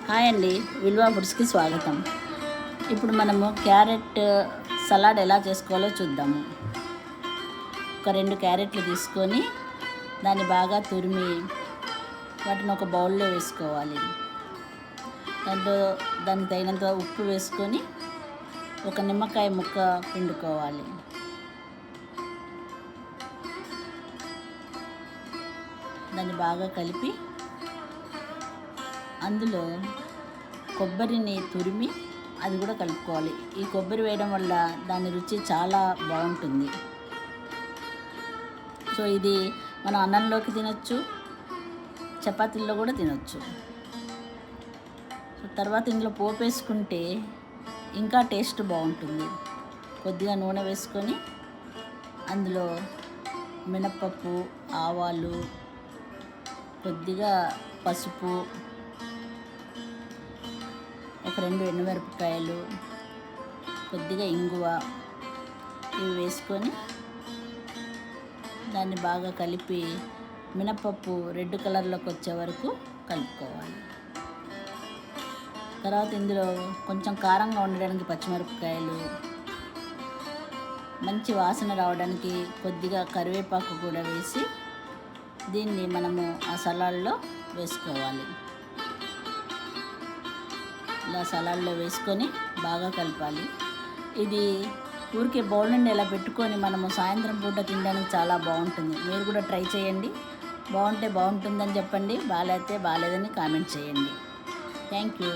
Hi అండి, విల్వా ఫుడ్స్కి స్వాగతం. ఇప్పుడు మనము క్యారెట్ సలాడ్ ఎలా చేసుకోవాలో చూద్దాము. ఒక 2 క్యారెట్లు తీసుకొని దాన్ని బాగా తురిమి వాటిని ఒక బౌల్లో వేసుకోవాలి. దానికి తగినంత ఉప్పు వేసుకొని ఒక నిమ్మకాయ ముక్క పిండుకోవాలి. దాన్ని బాగా కలిపి అందులో కొబ్బరిని తురిమి అది కూడా కలుపుకోవాలి. ఈ కొబ్బరి వేయడం వల్ల దాని రుచి చాలా బాగుంటుంది. సో ఇది మనం అన్నంలోకి తినొచ్చు, చపాతీల్లో కూడా తినొచ్చు. సో తర్వాత ఇందులో పోపు వేసుకుంటే ఇంకా టేస్ట్ బాగుంటుంది. కొద్దిగా నూనె వేసుకొని అందులో మినప్పప్పు, ఆవాలు, కొద్దిగా పసుపు, ఒక 2 ఎండుమిరపకాయలు, కొద్దిగా ఇంగువ ఇవి వేసుకొని దాన్ని బాగా కలిపి మినపప్పు రెడ్ కలర్లోకి వచ్చే వరకు కలుపుకోవాలి. తర్వాత ఇందులో కొంచెం కారంగా ఉండడానికి పచ్చిమిరపకాయలు, మంచి వాసన రావడానికి కొద్దిగా కరివేపాకు కూడా వేసి దీన్ని మనము ఆ సలాడ్లో వేసుకోవాలి. ఇలా సలాడ్లో వేసుకొని బాగా కలపాలి. ఇది ఊరికే బౌల్ నుండి ఇలా పెట్టుకొని మనము సాయంత్రం పూట తినడానికి చాలా బాగుంటుంది. మీరు కూడా ట్రై చేయండి. బాగుంటే బాగుంటుందని చెప్పండి, బాగాలేతే బాగాలేదని కామెంట్ చేయండి. Thank you.